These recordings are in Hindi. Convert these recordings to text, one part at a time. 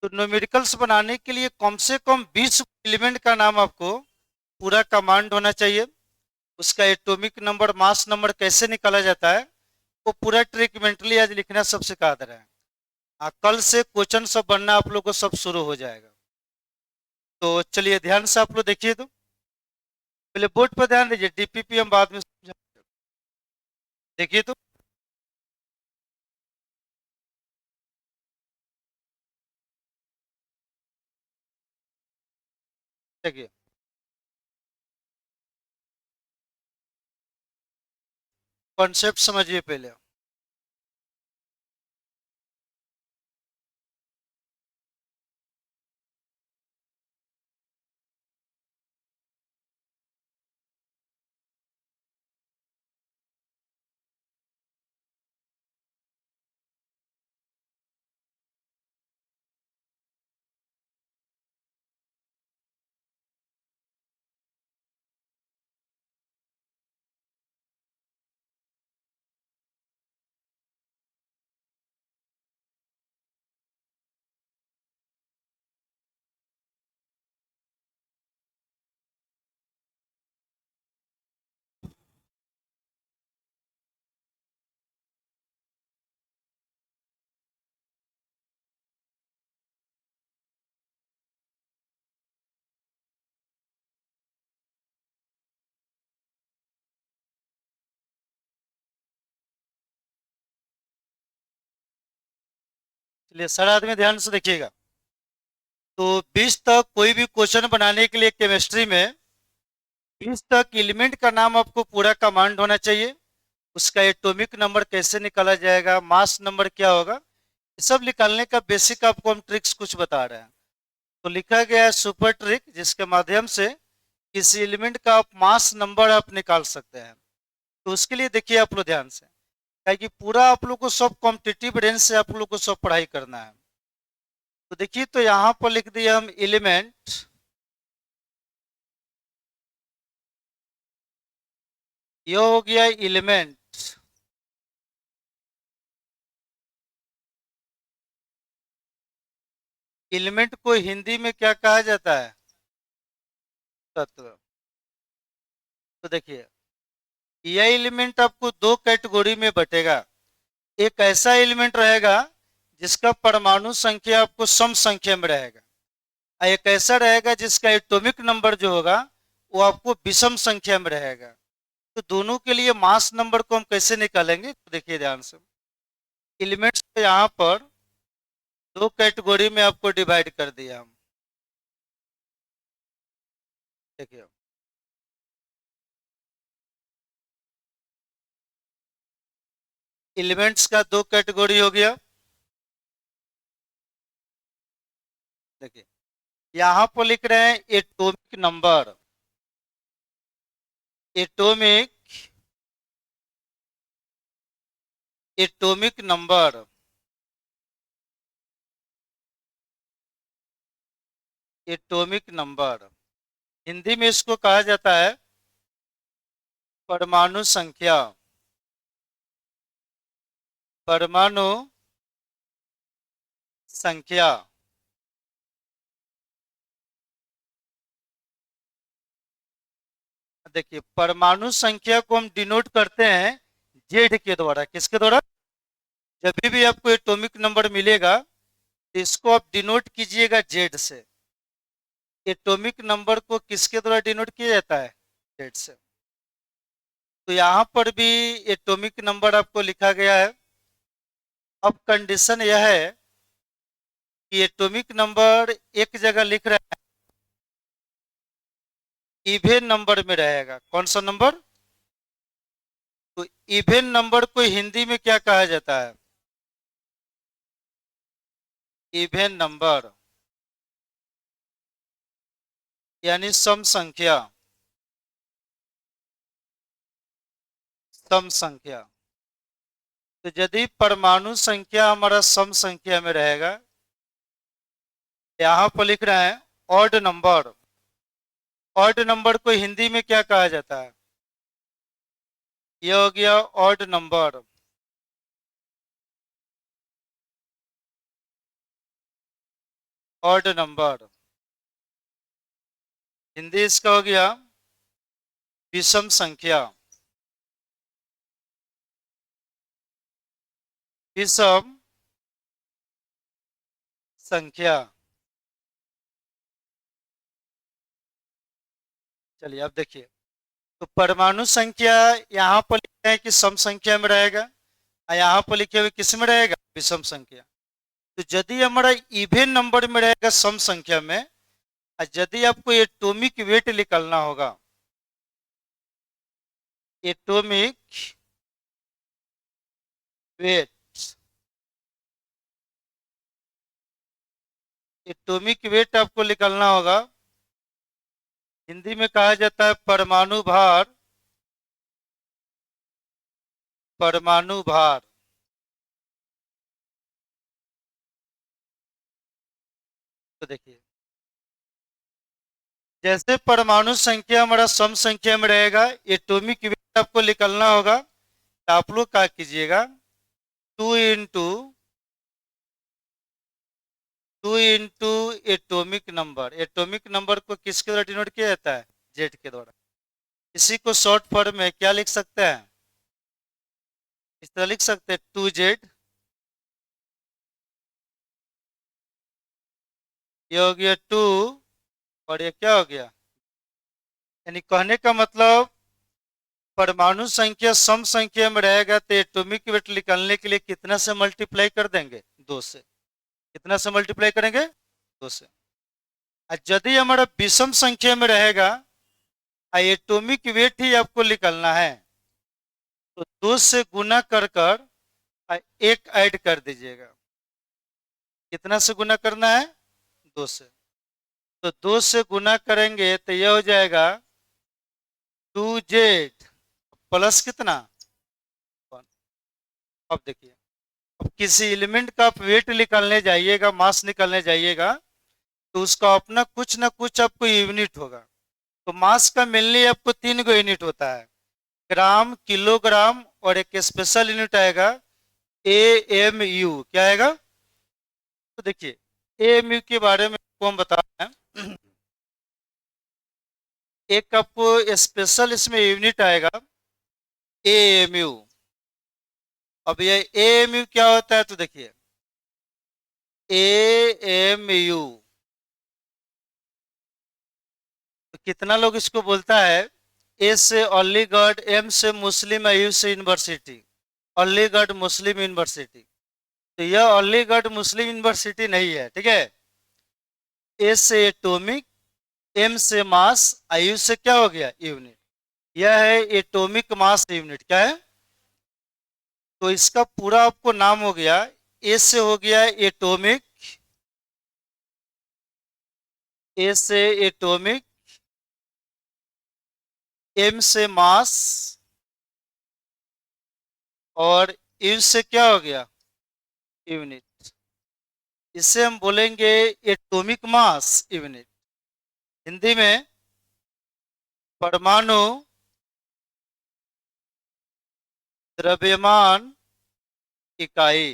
तो न्यूमेरिकल्स बनाने के लिए कम से कम 20 एलिमेंट का नाम आपको पूरा कमांड होना चाहिए। उसका एटॉमिक नंबर, मास नंबर कैसे निकाला जाता है वो पूरा ट्रिक मेंटली आज लिखना सब सिखा दे रहे हैं। कल से क्वेश्चन सब बनना आप लोग को सब शुरू हो जाएगा। तो चलिए ध्यान से आप लोग देखिए। तो पहले बोर्ड पर ध्यान दीजिए, डीपीपी हम बाद में समझाएंगे। देखिए तो देखिए, कॉन्सेप्ट समझिए पहले। चलिए सारा आदमी ध्यान से देखिएगा। तो 20 तक कोई भी क्वेश्चन बनाने के लिए केमिस्ट्री में 20 तक एलिमेंट का नाम आपको पूरा कमांड होना चाहिए। उसका एटॉमिक नंबर कैसे निकाला जाएगा, मास नंबर क्या होगा, ये सब निकालने का बेसिक आपको हम ट्रिक्स कुछ बता रहे हैं। तो लिखा गया है सुपर ट्रिक, जिसके माध्यम से किसी एलिमेंट का आप मास नंबर आप निकाल सकते हैं। तो उसके लिए देखिए आप लोग ध्यान से, क्या कि पूरा आप लोग को सब कॉम्पिटिटिव रेंज से आप लोग को सब पढ़ाई करना है। तो देखिए, तो यहाँ पर लिख दिए हम एलिमेंट, ये हो गया एलिमेंट। एलिमेंट को हिंदी में क्या कहा जाता है? तत्व। तो देखिए, यह एलिमेंट आपको दो कैटेगरी में बटेगा। एक ऐसा एलिमेंट रहेगा जिसका परमाणु संख्या आपको सम संख्या में रहेगा, और एक ऐसा रहेगा जिसका एटॉमिक नंबर जो होगा वो आपको विषम संख्या में रहेगा। तो दोनों के लिए मास नंबर को हम कैसे निकालेंगे, तो देखिए ध्यान से। एलिमेंट्स को यहाँ पर दो कैटेगरी में आपको डिवाइड कर दिया हम। देखिए, एलिमेंट्स का दो कैटेगरी हो गया। देखिए, यहाँ पर लिख रहे हैं atomic number. Atomic atomic number, atomic number Hindi में इसको कहा जाता है परमाणु संख्या। परमाणु संख्या। देखिए, परमाणु संख्या को हम डिनोट करते हैं जेड के द्वारा। किसके द्वारा? जब भी आपको एटॉमिक नंबर मिलेगा तो इसको आप डिनोट कीजिएगा जेड से। एटॉमिक नंबर को किसके द्वारा डिनोट किया जाता है? जेड से। तो यहाँ पर भी एटॉमिक नंबर आपको लिखा गया है। अब कंडीशन यह है कि एटॉमिक नंबर एक जगह लिख रहा है, इवेन नंबर में रहेगा। कौन सा नंबर? तो इवेन नंबर को हिंदी में क्या कहा जाता है? इवेन नंबर, यानी सम संख्या। सम संख्या। तो यदि परमाणु संख्या हमारा सम संख्या में रहेगा, यहाँ पर लिख रहे हैं ऑड नंबर। ऑड नंबर को हिंदी में क्या कहा जाता है? यह हो गया odd number. Odd number. Hindi इसका हो गया विषम संख्या। विषम संख्या। चलिए अब देखिए, तो परमाणु संख्या यहाँ पर लिखते हैं कि सम संख्या में रहेगा, और यहाँ पर लिखे हुए किस में रहेगा, विषम संख्या। तो यदि हमारा इवन नंबर में रहेगा सम संख्या में, और यदि आपको एटॉमिक वेट निकालना होगा, एटॉमिक वेट, एटॉमिक वेट आपको निकालना होगा, हिंदी में कहा जाता है परमाणु भार। परमाणु भार। तो देखिए, जैसे परमाणु संख्या हमारा सम संख्या में रहेगा, एटॉमिक वेट आपको निकालना होगा, तो आप लोग क्या कीजिएगा, 2 into atomic number. Atomic number को किसके द्वारा डिनोट किया जाता है, जेड के द्वारा। इसी को शॉर्ट फॉर्म में क्या लिख सकते हैं, इस तरह लिख सकते हैं 2Z। ये हो गया 2, और ये क्या हो गया, यानी कहने का मतलब परमाणु संख्या सम संख्या में रहेगा तो एटॉमिक वेट निकालने के लिए कितना से मल्टीप्लाई कर देंगे, 2 से। कितना से मल्टीप्लाई करेंगे, 2 से। और यदि हमारा विषम संख्या में रहेगा, एटॉमिक वेट ही आपको निकालना है, तो 2 से गुना कर कर एक ऐड कर दीजिएगा। कितना से गुना करना है, 2 से। तो 2 से गुना करेंगे तो यह हो जाएगा 2Z प्लस कितना, 1। अब देखिए, अब किसी एलिमेंट का आप वेट निकालने जाइएगा, मास निकालने जाइएगा, तो उसका अपना कुछ ना कुछ आपको यूनिट होगा। तो मास का मेनली आपको 3 गो यूनिट होता है, ग्राम, किलोग्राम, और एक स्पेशल यूनिट आएगा AMU। क्या आएगा, तो देखिए AMU के बारे में आपको हम बता रहे हैं। एक आपको स्पेशल इसमें यूनिट आएगा AMU। अब ये AMU क्या होता है, तो देखिए AMU, तो कितना लोग इसको बोलता है, ए से अलीगढ़, एम से मुस्लिम, यू से यूनिवर्सिटी, अलीगढ़ मुस्लिम यूनिवर्सिटी। तो यह अलीगढ़ मुस्लिम यूनिवर्सिटी नहीं है, ठीक है। ए से एटॉमिक, एम से मास, यू से क्या हो गया, यूनिट। यह है एटॉमिक मास यूनिट। क्या है, तो इसका पूरा आपको नाम हो गया, ए से हो गया एटॉमिक, ए से एटॉमिक, एम से मास, और यू से क्या हो गया, यूनिट। इसे हम बोलेंगे एटॉमिक मास यूनिट। हिंदी में परमाणु द्रव्यमान इकाई।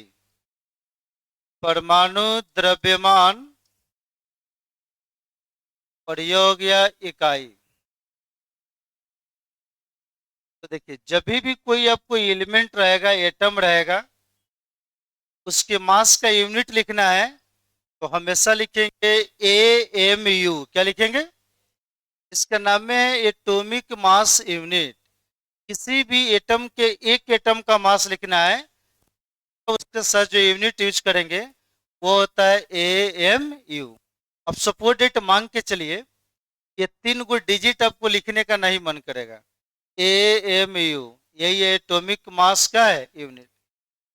परमाणु द्रव्यमान, और यह हो गया इकाई। तो देखिए, जब भी कोई आपको एलिमेंट रहेगा, एटम रहेगा, उसके मास का यूनिट लिखना है, तो हमेशा लिखेंगे AMU। क्या लिखेंगे, इसका नाम है एटॉमिक मास यूनिट। किसी भी एटम के एक एटम का मास लिखना है, तो उसके साथ जो यूनिट यूज करेंगे वो होता है AMU। अब सपोर्ट डेट मांग के चलिए, ये 3 गो डिजिट आपको लिखने का नहीं मन करेगा, AMU यही है एटॉमिक मास का है यूनिट।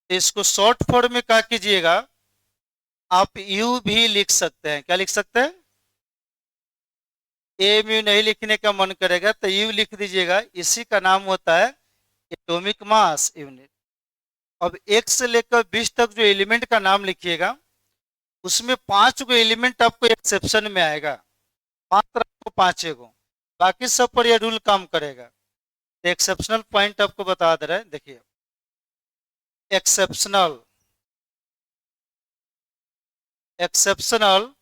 तो इसको शॉर्ट फॉर्म में क्या कीजिएगा, आप यू भी लिख सकते हैं। क्या लिख सकते हैं, AMU नहीं लिखने का मन करेगा तो यू लिख दीजिएगा, इसी का नाम होता है एटॉमिक मास यूनिट। अब 1 से लेकर 20 तक जो एलिमेंट का नाम लिखिएगा, उसमें 5 गो एलिमेंट आपको एक्सेप्शन में आएगा, मात्र आपको 5 गो, बाकी सब पर यह रूल काम करेगा। एक्सेप्शनल पॉइंट आपको बता दे रहे हैं, देखिए एक्सेप्शनल, एक्सेप्शनल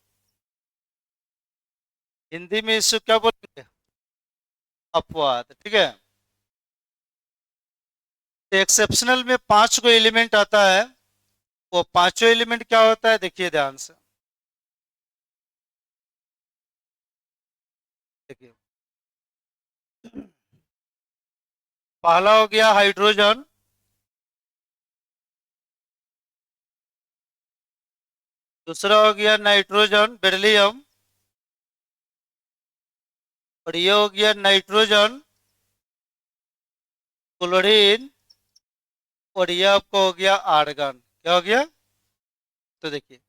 हिंदी में इसको क्या बोलेंगे? अपवाद। ठीक है। एक्सेप्शनल में 5 एलिमेंट आता है। वो पांचों एलिमेंट क्या होता है, देखिए ध्यान से। देखिए, पहला हो गया हाइड्रोजन। दूसरा हो गया नाइट्रोजन, बेरिलियम। और ये हो गया नाइट्रोजन, क्लोरीन। और ये आपको हो गया आर्गन। क्या हो गया? तो देखिए,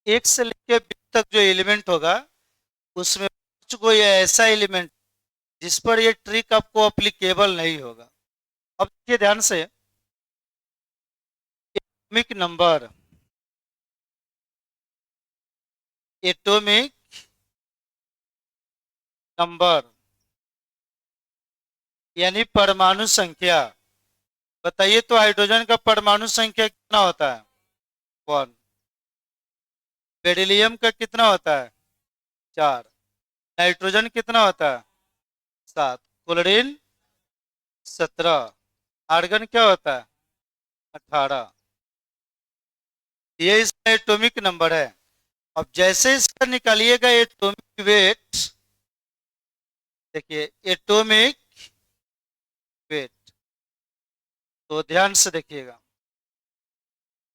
एक से लेकर 20 तक जो एलिमेंट होगा, उसमें कुछ कोई ऐसा एलिमेंट जिस पर ये ट्रिक आपको अप्लीकेबल नहीं होगा। अब देखिए ध्यान से, एटॉमिक नंबर, एटॉमिक नंबर यानी परमाणु संख्या। बताइए तो हाइड्रोजन का परमाणु संख्या कितना होता है? 1। बेरिलियम का कितना होता है? 4। नाइट्रोजन कितना होता है? 7। क्लोरीन 17। आर्गन क्या होता है? 18। ये इसका एटॉमिक नंबर है। अब जैसे इसका निकालिएगा एटॉमिक वेट, देखिए एटॉमिक वेट, तो ध्यान से देखिएगा।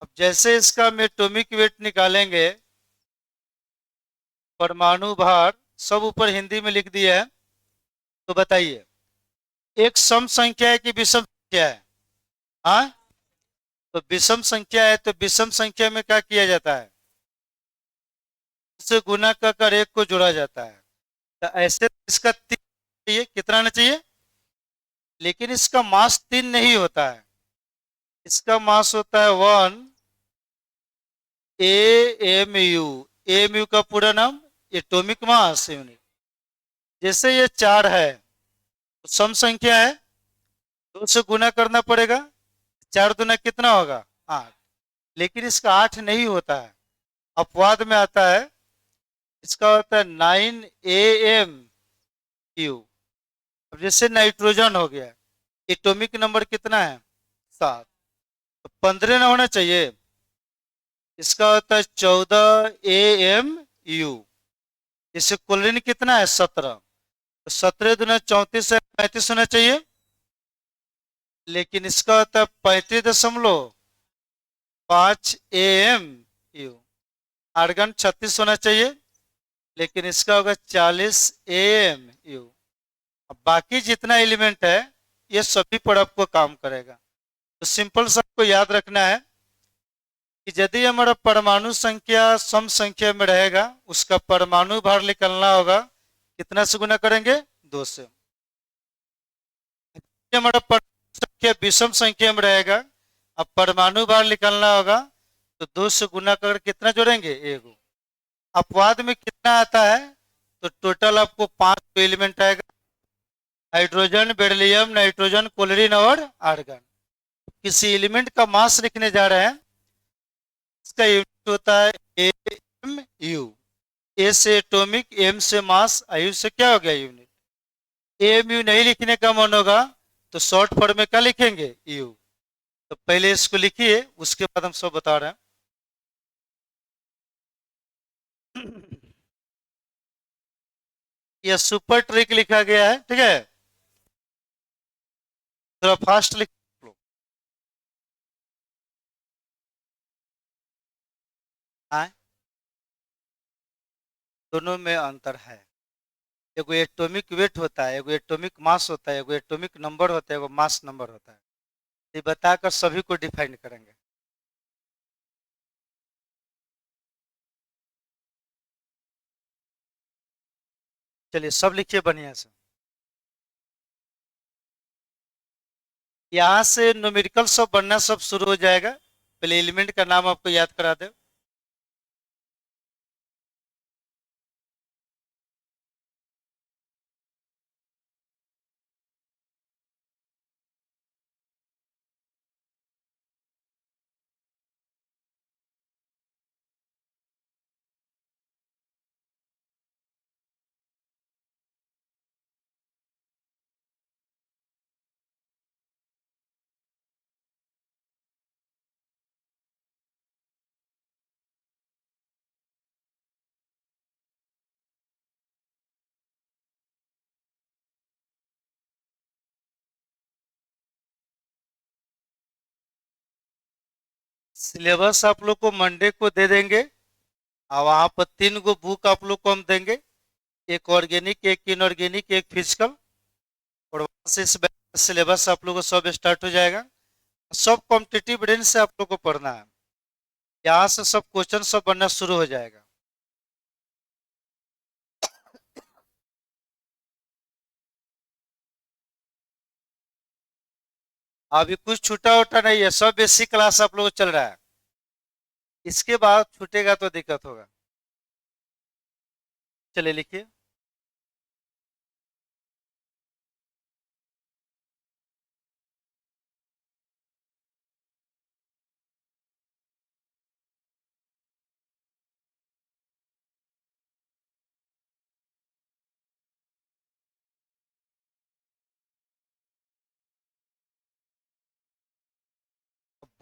अब जैसे इसका हम एटॉमिक वेट निकालेंगे, परमाणु भार सब ऊपर हिंदी में लिख दिया है। तो बताइए, एक सम संख्या है कि विषम संख्या है? हाँ, तो विषम संख्या है, तो विषम संख्या में क्या किया जाता है? उससे गुना कर एक को जोड़ा जाता है। तो ऐसे इसका 3 चाहिए, कितना आना चाहिए? लेकिन इसका मास 3 नहीं होता है। इसका मास होता है 1 AMU। AMU का पूरा नाम एटॉमिक मास यूनिट। जैसे ये 4 है, तो सम संख्या है, 2 से गुना करना पड़ेगा। 4 दूना कितना होगा? 8। लेकिन इसका 8 नहीं होता है, अपवाद में आता है। इसका होता है 9 AMU। अब जैसे नाइट्रोजन हो गया, एटॉमिक नंबर कितना है? 7। तो 15 ना होना चाहिए। इसका होता है 14 AMU। इससे क्लोरीन कितना है? 17। तो 17 दूना 34 है, 35 होना चाहिए। लेकिन इसका होता है 35.5 AMU। आर्गन 36 होना चाहिए, लेकिन इसका होगा 40 AMU। अब बाकी जितना एलिमेंट है, ये सभी पर आपको काम करेगा। तो सिंपल सा आपको याद रखना है कि यदि हमारा परमाणु संख्या सम संख्या में रहेगा, उसका परमाणु भार निकलना होगा, कितना से गुना करेंगे? 2 से। यदि हमारा परमाणु संख्या विषम संख्या में रहेगा, अब परमाणु भार निकलना होगा, तो 2 से गुना कर कितना जोड़ेंगे? 1। अपवाद में कितना आता है? तो टोटल आपको 5 एलिमेंट आएगा। हाइड्रोजन, बेरिलियम, नाइट्रोजन, क्लोरीन और आर्गन। किसी एलिमेंट का मास लिखने जा रहे हैं, इसका यूनिट होता है AMU। ए से एटॉमिक, एम से मास, आयु से क्या हो गया? यूनिट। AMU नहीं लिखने का मन होगा, तो शॉर्ट फॉर्म में क्या लिखेंगे? यू। तो पहले इसको लिखिए, उसके बाद हम सब बता रहे हैं। यह सुपर ट्रिक लिखा गया है, ठीक है? थोड़ा फास्ट लिख लो। हाँ, दोनों में अंतर है। एगो एटॉमिक वेट होता है, एगो एटॉमिक मास होता है, एगो एटॉमिक नंबर होता है, एगो मास नंबर होता है। ये बताकर सभी को डिफाइन करेंगे। चलिए सब लिखिए बढ़िया से। यहाँ से न्यूमेरिकल सब बनना सब शुरू हो जाएगा। पहले एलिमेंट का नाम आपको याद करा दे। सिलेबस आप लोग को मंडे को दे देंगे और वहाँ पर 3 गो बुक आप लोग को हम देंगे, एक ऑर्गेनिक, एक इनऑर्गेनिक, एक फिजिकल। और वहाँ से इस सिलेबस आप लोग को सब स्टार्ट हो जाएगा। सब कॉम्पिटिटिव रेंज से आप लोग को पढ़ना है। यहाँ से सब क्वेश्चन सब बनना शुरू हो जाएगा। अभी कुछ छूटा उटा नहीं है, सब बेसिक क्लास आप लोग को चल रहा है। इसके बाद छूटेगा तो दिक्कत होगा। चलिए लिखिए।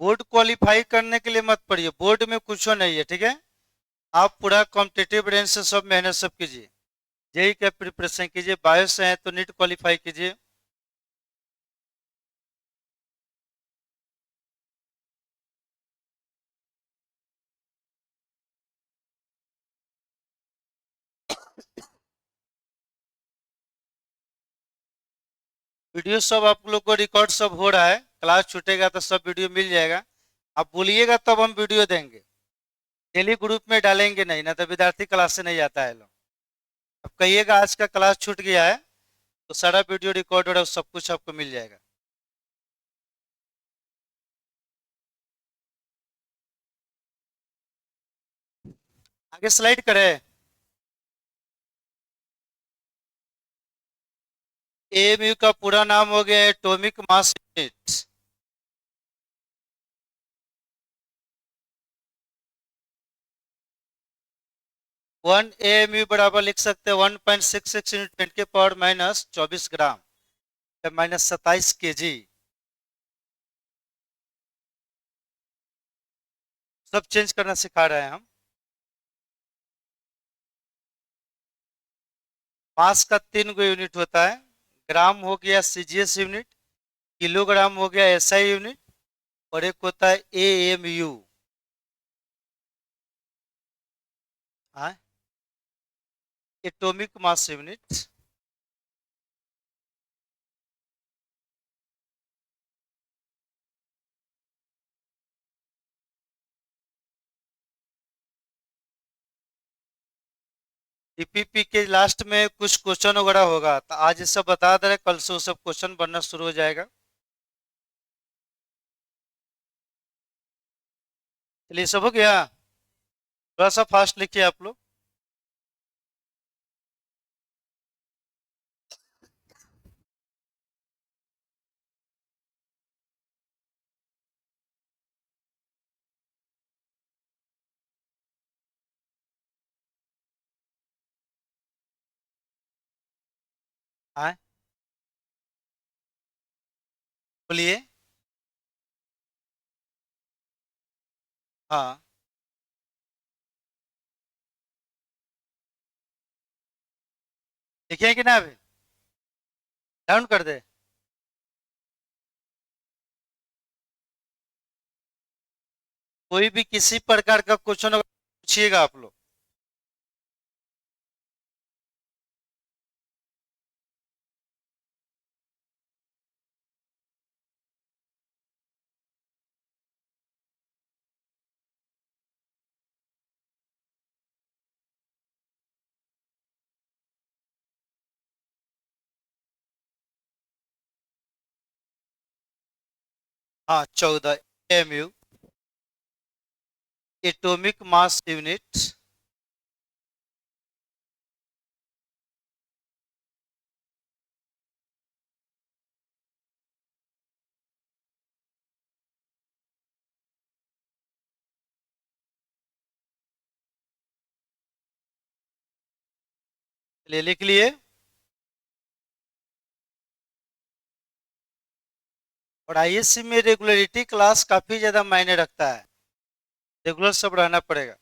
बोर्ड क्वालिफाई करने के लिए मत पढ़िए, बोर्ड में कुछ नहीं है, ठीक है। आप पूरा कॉम्पिटिटिव रेंज से सब मेहनत सब कीजिए। जेई का प्रिपरेशन कीजिए, बायो से है तो नीट क्वालिफाई कीजिए। वीडियो सब आप लोग को रिकॉर्ड सब हो रहा है, क्लास छूटेगा तो सब वीडियो मिल जाएगा। आप बोलिएगा तब हम वीडियो देंगे। डेली ग्रुप में डालेंगे नहीं, ना तो विद्यार्थी क्लास से नहीं आता है लोग। अब कहिएगा आज का क्लास छूट गया है तो सारा वीडियो रिकॉर्ड हो रहा है, सब कुछ आपको मिल जाएगा। आगे स्लाइड करें। एएमयू का पूरा नाम हो गया एटॉमिक मास यूनिट। 1 AMU बराबर लिख सकते हैं 1.66 इंटू 10 के पावर -24 ग्राम, -27 kg। सब चेंज करना सिखा रहे हैं हम। मास का 3 गो यूनिट होता है। ग्राम हो गया सीजीएस यूनिट, किलोग्राम हो गया एसआई यूनिट, और एक होता है AMU. Atomic mass unit. EPP के लास्ट में कुछ क्वेश्चन वगैरह होगा तो आज ये सब बता दे रहे, कल से वो सब क्वेश्चन बनना शुरू हो जाएगा। चलिए सब हो गया। थोड़ा सा फास्ट लिखिए आप लोग। हाँ बोलिए। हाँ लिखे कि ना अभी? डाउन कर दे। कोई भी किसी प्रकार का क्वेश्चन पूछिएगा आप लोग। हाँ 14 AMU एटॉमिक मास यूनिट। ले लिख लिए। और आईएससी में रेगुलरिटी क्लास काफी ज्यादा मायने रखता है, रेगुलर सब रहना पड़ेगा।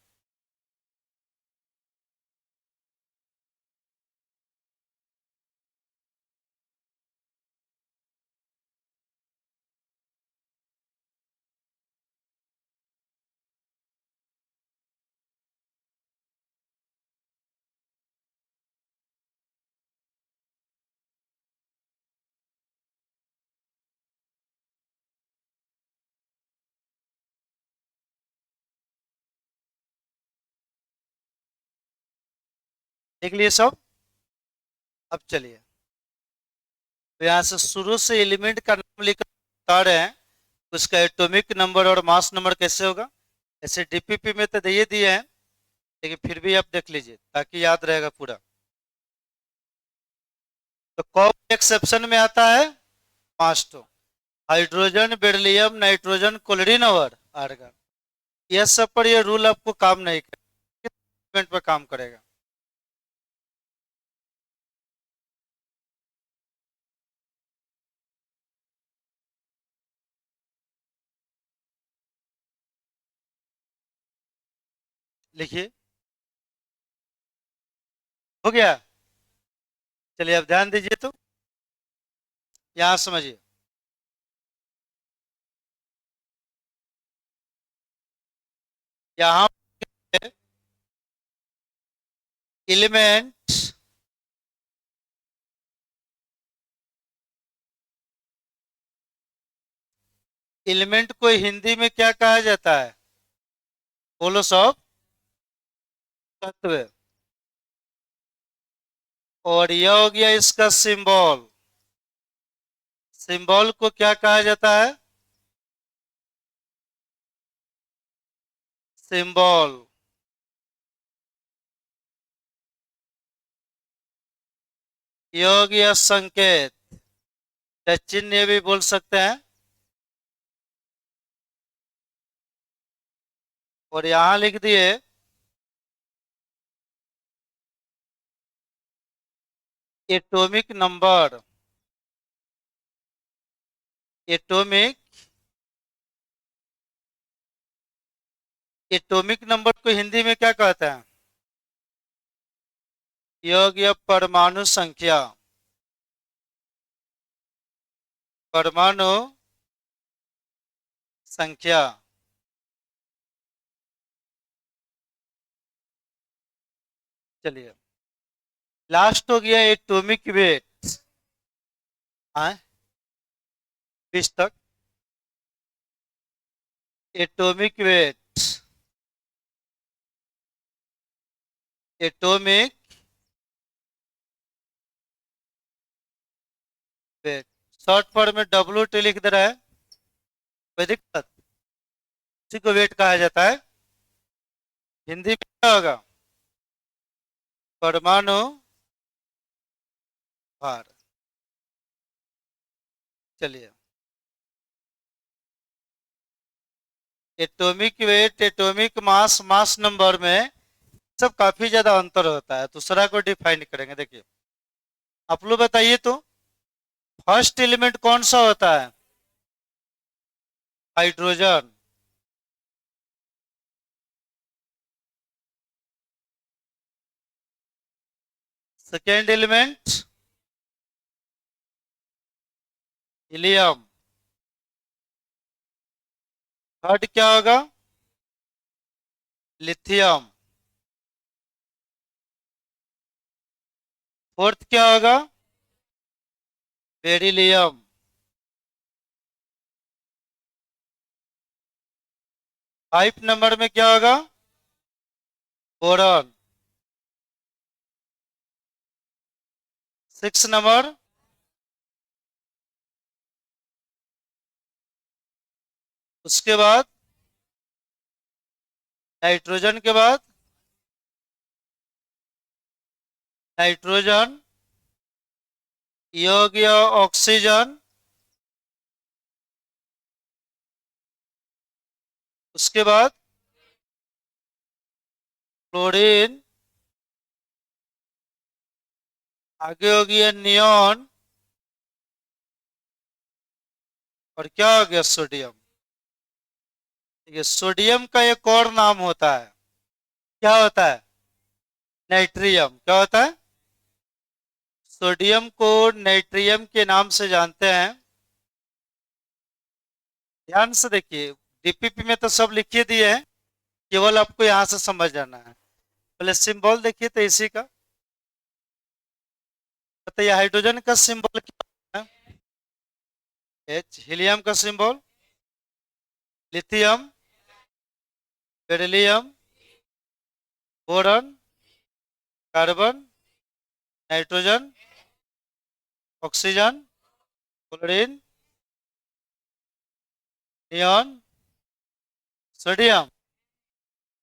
लिख लिए सब। अब चलिए, तो यहाँ से शुरू से एलिमेंट का नाम लिखकर बता रहे हैं, उसका एटॉमिक नंबर और मास नंबर कैसे होगा। ऐसे डीपीपी में तो दिए दिए हैं, लेकिन फिर भी आप देख लीजिए ताकि याद रहेगा पूरा। तो कौन एक्सेप्शन में आता है, 5 हाइड्रोजन, बेरिलियम, नाइट्रोजन, क्लोरीन और आर्गन। यह सब पर यह रूल आपको काम नहीं करेगा, एलिमेंट पर काम करेगा। लिखिए, हो गया। चलिए अब ध्यान दीजिए, तो यहां समझिए, यहाँ एलिमेंट, एलिमेंट को हिंदी में क्या कहा जाता है, बोलो सब। तत्व। और यह हो गया इसका सिंबल। सिंबल को क्या कहा जाता है, सिंबल। यह हो गया संकेत, या चिन्ह भी बोल सकते हैं। और यहां लिख दिए atomic number. Atomic, atomic number को हिंदी में क्या कहते हैं, यह हो गया परमाणु संख्या। परमाणु संख्या। चलिए, लास्ट हो गया एटॉमिक वेट। हाँ, 20 तक। Atomic weight, atomic weight, short form में WT लिख दे रहा है, कोई दिक्कत। इसी को वेट कहा जाता है। हिंदी में क्या होगा, परमाणु भार। चलिए, atomic weight, atomic mass, mass number में सब काफी ज्यादा अंतर होता है। दूसरा को डिफाइन करेंगे, देखिए आप लोग बताइए तो, फर्स्ट एलिमेंट कौन सा होता है, hydrogen. Second element helium. Third क्या होगा, लिथियम। फोर्थ क्या होगा, बेरिलियम। फाइव नंबर में क्या होगा, बोरॉन। सिक्स नंबर, उसके बाद नाइट्रोजन के बाद, नाइट्रोजन, ये हो गया ऑक्सीजन। उसके बाद क्लोरीन। आगे हो गया नियॉन। और क्या हो गया, सोडियम। ये सोडियम का एक और नाम होता है, क्या होता है, नाइट्रियम। क्या होता है, सोडियम को नाइट्रियम के नाम से जानते हैं। ध्यान से देखिए, डीपीपी में तो सब लिखे दिए हैं, केवल आपको यहां से समझ जाना है। पहले सिंबल देखिए तो इसी का बताइए, हाइड्रोजन का सिंबल क्या है, H। हीलियम का symbol, lithium, beryllium, boron, carbon, nitrogen, oxygen, chlorine, neon, sodium.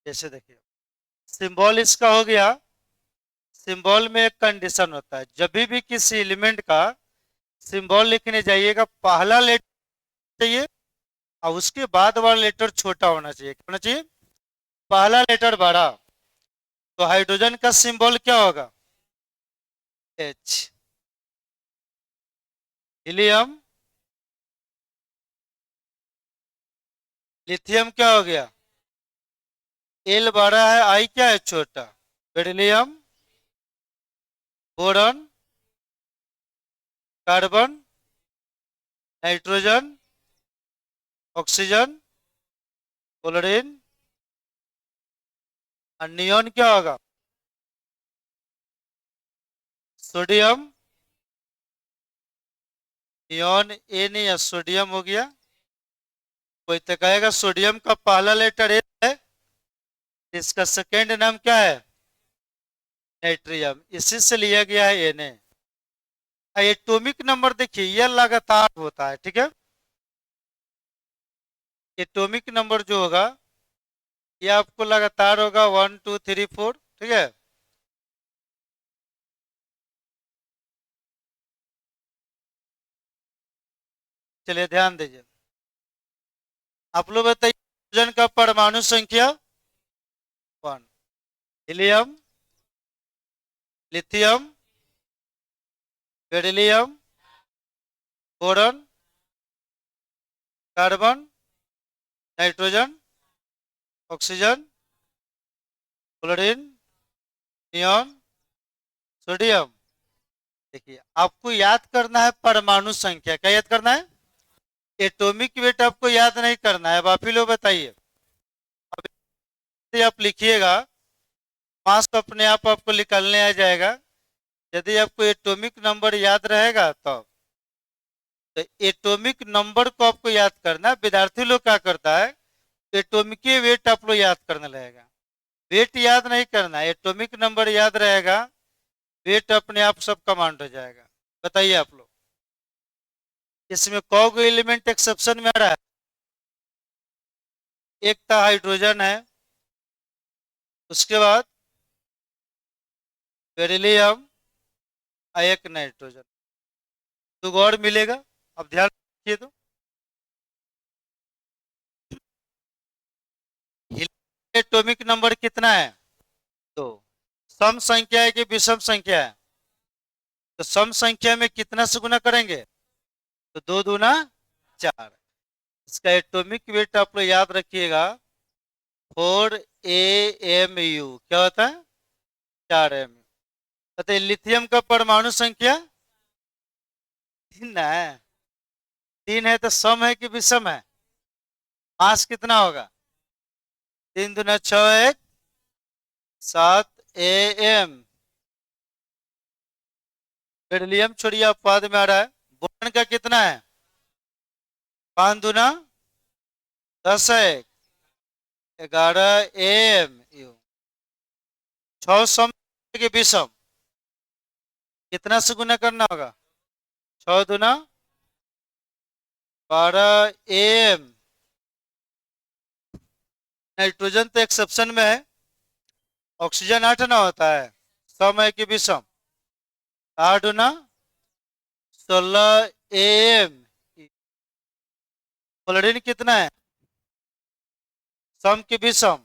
जैसे देखिए सिंबल इसका हो गया। सिंबल में एक कंडीशन होता है, जब भी किसी एलिमेंट का सिंबल लिखने जाइएगा पहला लेटर चाहिए और उसके बाद वाला लेटर छोटा होना चाहिए। क्या होना चाहिए? पहला लेटर बड़ा। तो हाइड्रोजन का सिंबल क्या होगा? एच। हीलियम, लिथियम क्या हो गया? एल बड़ा है, आई क्या है? छोटा। Beryllium, boron, carbon, nitrogen, oxygen, chlorine और नियॉन क्या होगा? सोडियम। नियॉन ए नहीं है, सोडियम हो गया। कोई तो कहेगा सोडियम का पहला लेटर ए है, इसका सेकेंड नाम क्या है? नाइट्रियम। इसी से लिया गया है एन। एटॉमिक नंबर देखिए यह लगातार होता है, ठीक है। एटॉमिक नंबर जो होगा ये आपको लगातार होगा 1 2 3 4, ठीक है। चलिए ध्यान दीजिए। आप लोग बताइए हाइड्रोजन का परमाणु संख्या 1। Helium, lithium, beryllium, boron, carbon, nitrogen, oxygen, chlorine, neon, sodium. देखिए आपको याद करना है परमाणु संख्या। क्या याद करना है? एटॉमिक वेट आपको याद नहीं करना है। अब आप ही लोग बताइए। अब यदि आप लिखिएगा मास तो अपने आप आपको निकालने आ जाएगा। यदि आपको एटॉमिक नंबर याद रहेगा तो एटॉमिक नंबर को आपको याद करना है। विद्यार्थी लोग क्या करता है, एटॉमिक वेट आप लोग याद करने लगेगा। वेट याद नहीं करना, एटॉमिक नंबर याद रहेगा, वेट अपने आप सब कमांड हो जाएगा। बताइए आप लोग इसमें कौन एलिमेंट एक्सेप्शन में आ रहा है? एक था हाइड्रोजन है, उसके बाद बेरिलियम, एक नाइट्रोजन, तो और मिलेगा। अब ध्यान रखिए तो एटॉमिक नंबर कितना है? दो। सम संख्या है कि विषम संख्या है? तो सम संख्या में कितना से गुना करेंगे? तो दो दूना चार। इसका एटॉमिक वेट आप लोग याद रखिएगा 4 AMU। क्या होता है? 4 AMU। तो लिथियम का परमाणु संख्या 3 है। 3 है तो सम है कि विषम है? मास कितना होगा? 3 दूना 6 1 7 AM। बेरिलियम छोड़िए अपवाद में आ रहा है। बोरॉन का कितना है? 5 दूना 10 है 11 AM। 6 सम के विषम कितना से गुना करना होगा? 6 दूना 12 AM। नाइट्रोजन तो एक्सेप्शन में है। ऑक्सीजन 8 ना होता है। सम है कि विषम? 8 दूना 16 AM। क्लोरीन कितना है? सम की विषम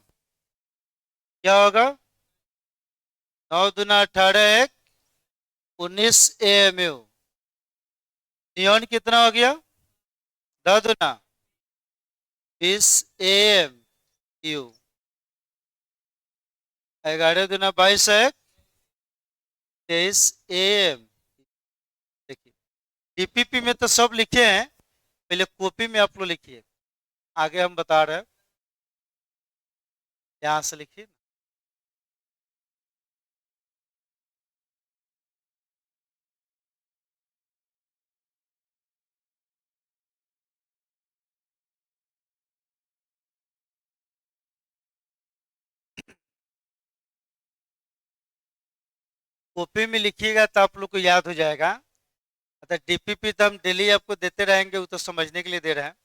क्या होगा? 9 दूना 18 1 19 AMU। नियॉन कितना हो गया? 10 दूना 20 AMU। 11 दूना 22 1 23 AM। देखिए डीपीपी में तो सब लिखे हैं, पहले कॉपी में आप लोग लिखिए। आगे हम बता रहे हैं, यहां से लिखिए। कॉपी में लिखिएगा तो आप लोग को याद हो जाएगा। अतः डीपीपी तो हम डेली आपको देते रहेंगे, वो तो समझने के लिए दे रहे हैं।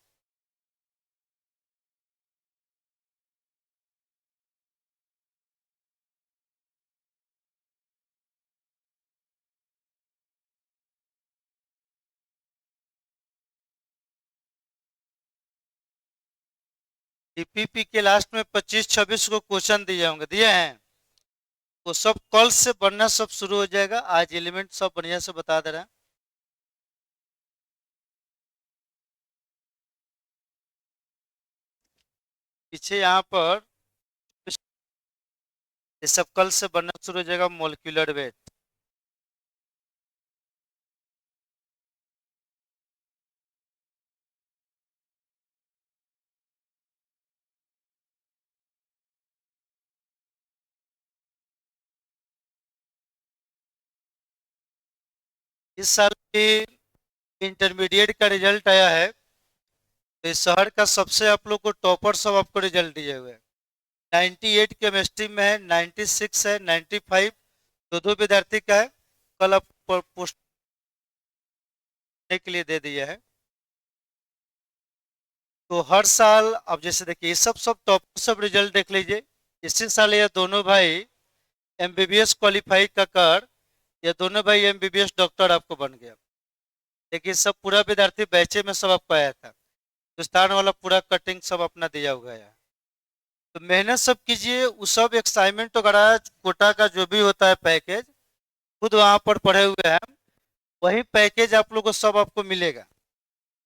डीपीपी के लास्ट में 25-26 को क्वेश्चन दिए होंगे, दिए हैं। वो सब कल से बनना सब शुरू हो जाएगा। आज एलिमेंट सब बढ़िया से बता दे रहे हैं। पीछे यहाँ पर ये सब कल से बनना शुरू हो जाएगा। मोलिकुलर वेट, इस साल की इंटरमीडिएट का रिजल्ट आया है। तो इस शहर का सबसे आप लोग को टॉपर सब आपको रिजल्ट दिए हुए हैं। 98 केमिस्ट्री में है, 96 है, 95 दो दो विद्यार्थी का है। कल आप पोस्ट के लिए दे दिया है। तो हर साल अब जैसे देखिए ये सब टॉपर सब रिजल्ट देख लीजिए। इसी साल ये दोनों भाई एमबीबीएस क्वालिफाई का कर, ये दोनों भाई एमबीबीएस डॉक्टर आपको बन गया। देखिए सब पूरा विद्यार्थी बैचे में सब आपको आया था। हिंदुस्तान वाला पूरा कटिंग सब अपना दिया हुआ है। तो मेहनत सब कीजिए। वो सब असाइनमेंट वगैरह कोटा का जो भी होता है पैकेज, खुद वहां पर पढ़े हुए हैं। वही पैकेज आप लोग को सब आपको मिलेगा।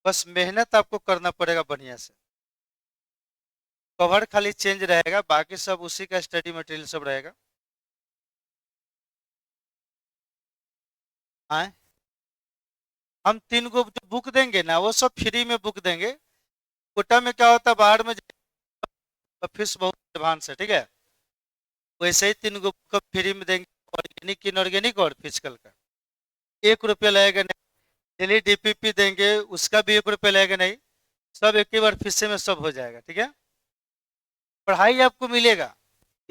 बस मेहनत आपको करना पड़ेगा बढ़िया से। कवर खाली चेंज रहेगा, बाकी सब उसी का स्टडी मटेरियल सब रहेगा। हाँ, हम 3 गो जो बुक देंगे ना वो सब फ्री में बुक देंगे। कोटा में क्या होता है, बाहर में फीस बहुत एडवांस है, ठीक है। वैसे ही 3 गो बुक फ्री में देंगे। ऑर्गेनिक, इनऑर्गेनिक और फिजिकल का 1 रुपया लगेगा नहीं। डेली डीपीपी देंगे, उसका भी 1 रुपया लगेगा नहीं। सब एक ही बार फीस में सब हो जाएगा, ठीक है। पढ़ाई आपको मिलेगा,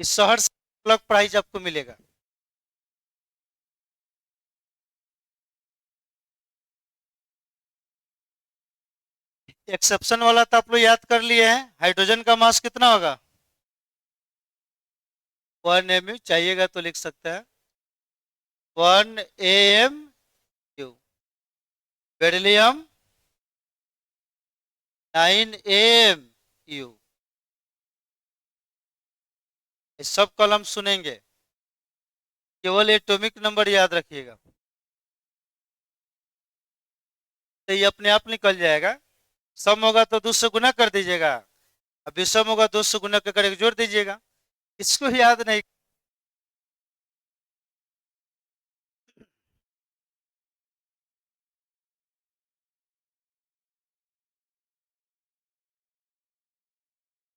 इस शहर से अलग पढ़ाई आपको मिलेगा। एक्सेप्शन वाला तो आप लोग याद कर लिए हैं। हाइड्रोजन का मास कितना होगा? 1 mu चाहिएगा तो लिख सकते हैं। 1 AMU। Beryllium 9 AMU। ये सब कॉलम सुनेंगे, केवल एटॉमिक नंबर याद रखिएगा। तो ये अपने आप निकल जाएगा। सम होगा तो 2 से गुना कर दीजिएगा। अब विषम होगा 2 से गुना करके जोड़ दीजिएगा। इसको याद नहीं।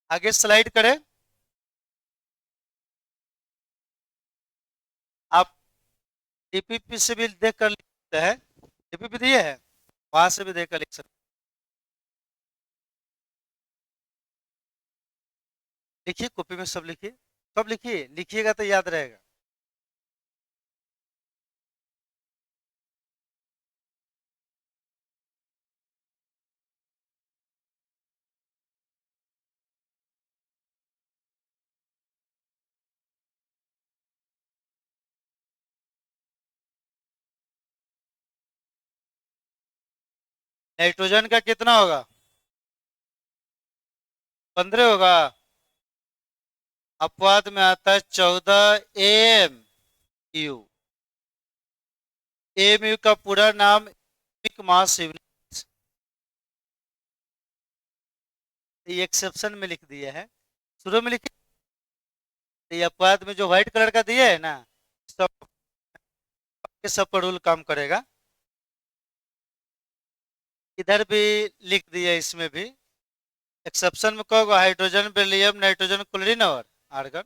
आगे स्लाइड करें। आप डीपीपी से भी देख कर लिख सकते हैं। डीपीपी दिए है, वहां से भी देख कर लिख सकते हैं। लिखिए, कॉपी में सब लिखिए। सब लिखिए, लिखिएगा तो याद रहेगा। नाइट्रोजन का कितना होगा? 15 होगा। अपवाद में आता है 14 AMU। AMU का पूरा नाम एटॉमिक मास यूनिट। ये एक्सेप्शन में लिख दिया है, शुरू में लिखे। ये अपवाद में जो व्हाइट कलर का दिया है ना, सब के सब पर रूल काम करेगा। इधर भी लिख दिया, इसमें भी एक्सेप्शन में कहोगे हाइड्रोजन, बेरिलियम, नाइट्रोजन, क्लोरीन और आर्गन।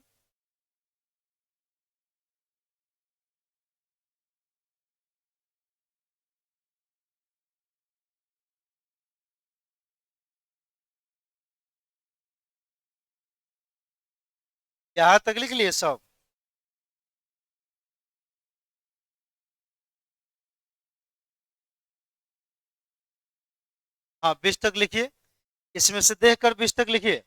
यहाँ तक लिख लिए सब। हाँ 20 तक लिखिए, इसमें से देखकर 20 तक लिखिए।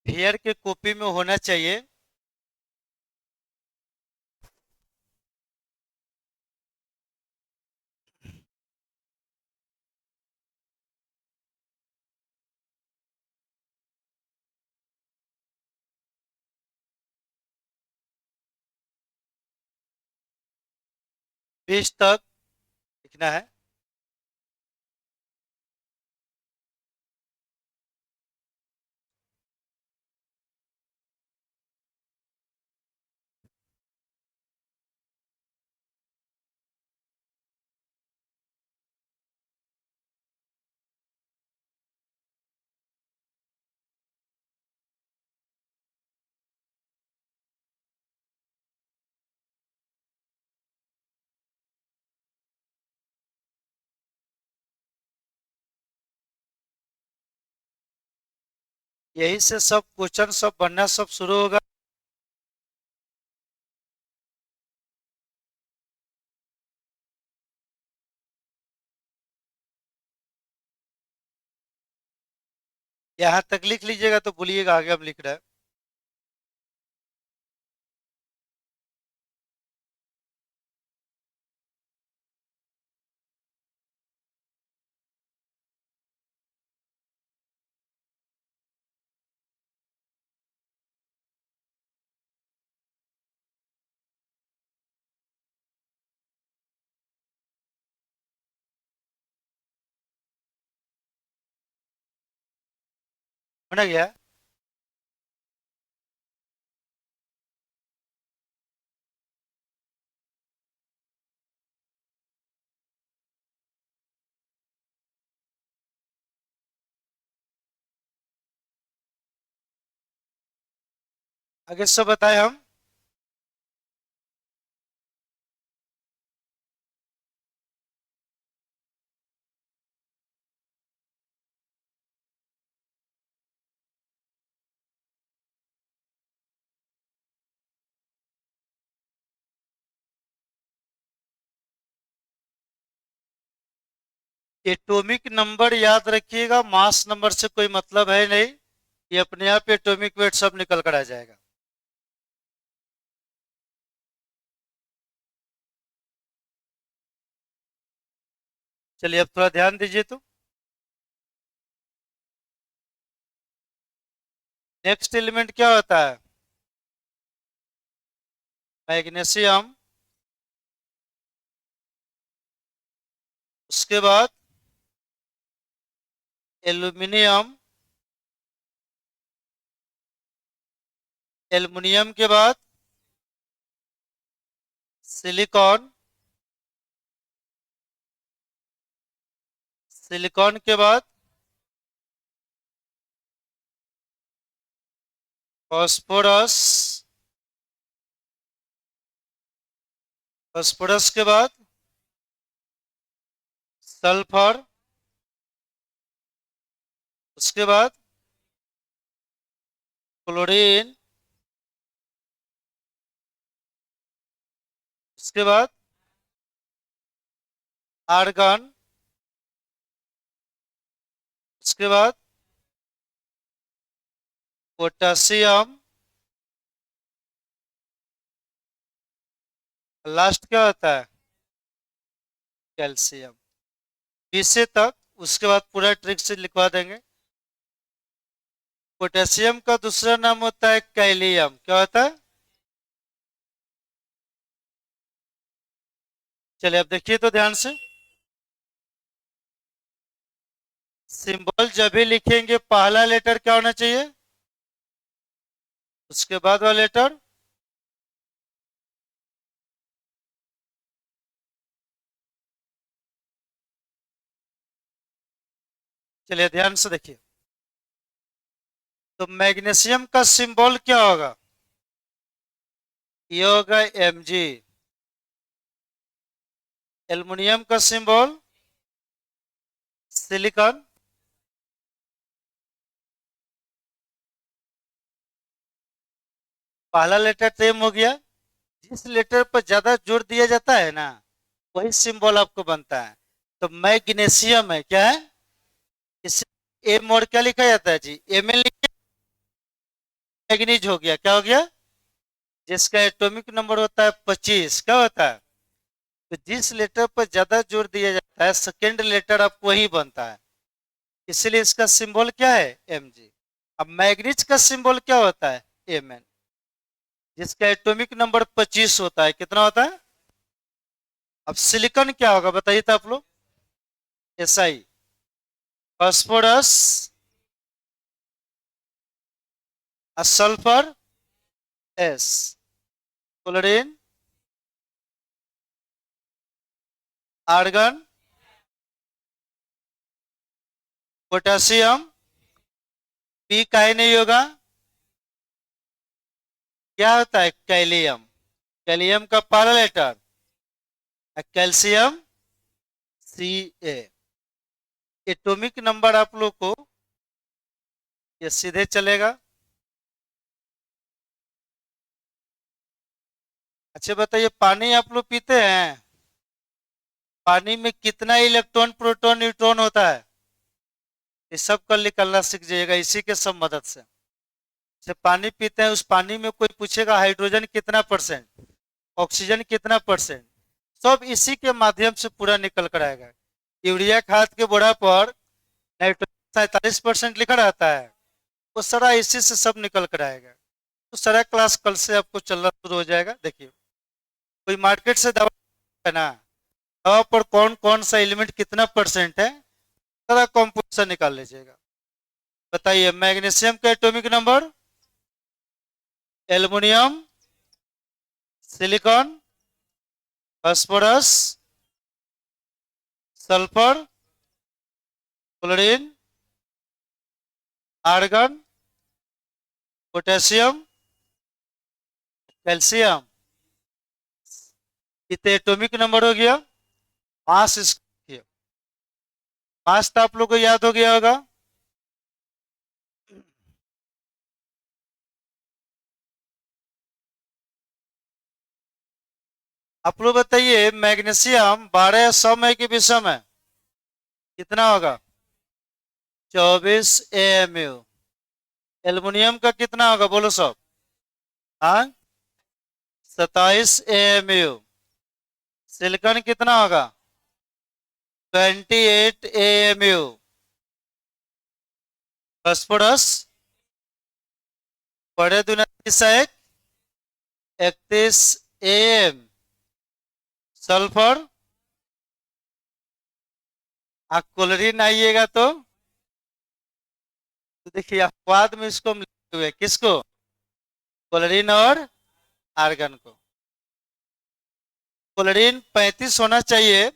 हेयर के कॉपी में होना चाहिए 20 तक लिखना है। यही से सब क्वेश्चन सब बनना सब शुरू होगा। यहाँ तक लिख लीजिएगा तो बोलिएगा आगे हम लिख रहे हैं। बना गया। आगे सब बताए हम। एटॉमिक नंबर याद रखिएगा, मास नंबर से कोई मतलब है नहीं। ये अपने आप एटॉमिक वेट सब निकल कर आ जाएगा। चलिए अब थोड़ा ध्यान दीजिए तो। नेक्स्ट एलिमेंट क्या होता है? मैग्नीशियम, उसके बाद एल्यूमिनियम, एल्युमिनियम के बाद सिलिकॉन, सिलिकॉन के बाद फास्फोरस, फास्फोरस के बाद सल्फर, उसके बाद क्लोरीन, उसके बाद आर्गन, उसके बाद पोटेशियम, लास्ट क्या होता है? कैल्शियम। 20 से तक, उसके बाद पूरा ट्रिक से लिखवा देंगे। पोटेशियम का दूसरा नाम होता है कैलियम। क्या होता है? चलिए अब देखिए तो ध्यान से। सिंबल जब भी लिखेंगे पहला लेटर क्या होना चाहिए? उसके बाद वाला लेटर चलिए ध्यान से देखिए। तो मैग्नीशियम का सिंबल क्या होगा? ये होगा Mg। एल्युमिनियम का सिंबल सिलिकॉन। पहला लेटर तो एम हो गया। जिस लेटर पर ज्यादा जोर दिया जाता है ना, वही सिंबल आपको बनता है। तो मैग्नीशियम है, क्या है? इसे एम और क्या लिखा जाता है जी? एम एन लिखा, मैग्नीज हो गया, क्या हो गया? जिसका एटॉमिक नंबर होता है 25, क्या होता है? तो जिस लेटर पर ज्यादा जोर दिया जाता है, सेकेंड लेटर आपको वही बनता है, इसलिए इसका सिंबल क्या है? M G. अब मैग्नीज का सिंबल क्या होता है? M N. जिसका एटॉमिक नंबर 25 होता है, कितना होता है? अब सिलिकॉन क्या होगा बताइए तो आप लोग? SI. Phosphorus, sulphur, S. Chlorine, argon, potassium, P काहे नहीं होगा? क्या होता है? कैलियम। कैलियम का पहला लेटर, कैल्शियम, सी ए। एटॉमिक नंबर आप लोग को ये सीधे चलेगा। अच्छा बताइए, पानी आप लोग पीते हैं? पानी में कितना इलेक्ट्रॉन, प्रोटॉन, न्यूट्रॉन होता है? ये सब कल निकलना सीख जाइएगा इसी के सब मदद से। जब पानी पीते हैं, उस पानी में कोई पूछेगा हाइड्रोजन कितना परसेंट, ऑक्सीजन कितना परसेंट, सब इसी के माध्यम से पूरा निकल कर आएगा। यूरिया खाद के बोरा पर नाइट्रोजन 47% लिखा रहता है, वो सारा इसी से सब निकल कर आएगा। तो सारा क्लास कल से आपको चलना शुरू हो जाएगा। देखिए, कोई मार्केट से दवा है ना, दवा पर कौन कौन सा एलिमेंट कितना परसेंट है, सारा कॉम्पोजिशन निकाल लीजिएगा। बताइए, मैग्नीशियम का atomic number, aluminium, silicon, phosphorus, sulphur, chlorine, argon, potassium, calcium. कितने एटॉमिक नंबर हो गया? मास इसका, मास तो आप लोग को याद हो गया होगा। आप लोग बताइए, मैग्नीशियम 1200 में कि विषम है? कितना होगा? 24 एएमयू। एल्युमिनियम का कितना होगा बोलो सब? हाँ, 27 एएमयू। सिलिकॉन कितना होगा? 28 एएमयू। फास्फोरस बड़े दुना 31 एएम। सल्फर, क्लोरीन आइएगा तो देखिए अपवाद में इसको हम लिखे हुए, किसको? क्लोरीन और आर्गन को। क्लोरीन 35 होना चाहिए,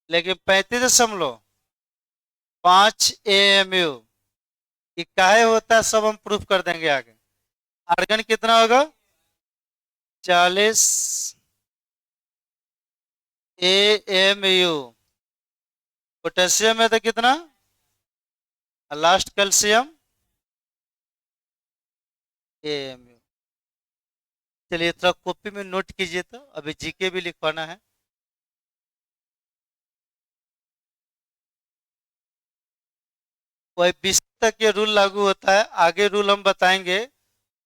लेकिन 35.5 एएमयू। ये काहे होता है सब हम प्रूफ कर देंगे आगे। आर्गन कितना होगा? 40 एएमयू। पोटेशियम है तो कितना? Last calcium AMU. चलिए थोड़ा कॉपी में नोट कीजिए, तो अभी जीके भी लिखवाना है। वही 20 तक ये रूल लागू होता है, आगे रूल हम बताएंगे।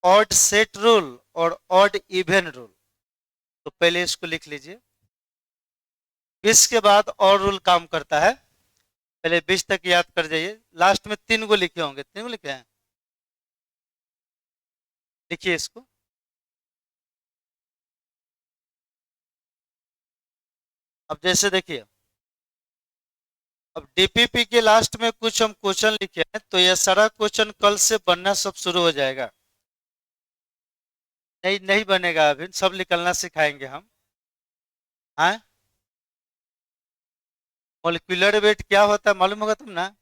ऑड सेट रूल और ऑड इवन रूल। तो पहले इसको लिख लीजिए, 20 के बाद और रूल काम करता है। पहले 20 तक याद कर जाइए। लास्ट में 3 को लिखे होंगे, 3 को लिखे हैं, लिखिए इसको। अब जैसे देखिए, अब डीपीपी के लास्ट में कुछ हम क्वेश्चन लिखे हैं, तो यह सारा क्वेश्चन कल से बनना सब शुरू हो जाएगा। नहीं नहीं बनेगा, अभी सब निकलना सिखाएंगे हम। हाँ, मोलिकुलर वेट क्या होता है मालूम होगा तुम ना?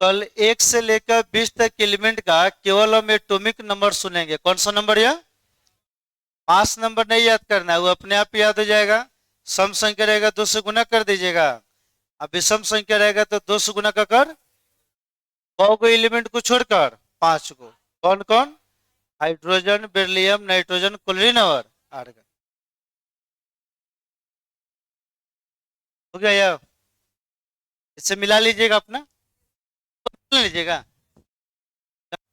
कल 1 से लेकर 20 तक एलिमेंट का केवल हम एटॉमिक नंबर सुनेंगे। कौन सा नंबर? या मास नंबर नहीं याद करना है, वो अपने आप याद हो जाएगा। सम संख्या रहेगा 2 से गुना कर दीजिएगा, अब विषम संख्या रहेगा तो 2 से गुना का कर 100 को एलिमेंट को छोड़कर 5 को। कौन कौन? हाइड्रोजन, बेरिलियम, नाइट्रोजन, क्लोरीन और आर्गन। हो गया यह? इससे मिला लीजिएगा अपना, मिला लीजिएगा,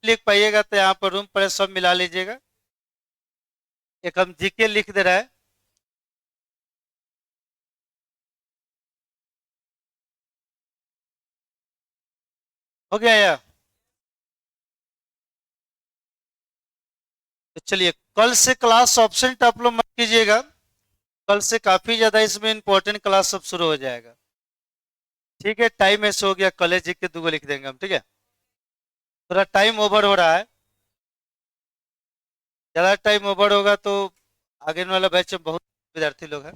लिख पाइएगा तो यहाँ पर रूम पर सब मिला लीजिएगा। एक हम जीके लिख दे रहा है। हो गया यह? तो चलिए, कल से क्लास ऑप्शन आप लोग मत कीजिएगा, कल से काफी ज्यादा इसमें इंपॉर्टेंट क्लास सब शुरू हो जाएगा। ठीक है, टाइम ऐसे हो गया, कल जीके 2 लिख देंगे हम, ठीक है? थोड़ा टाइम ओवर हो रहा है, ज्यादा टाइम ओवर होगा तो आगे वाला बैच में बहुत विद्यार्थी लोग हैं।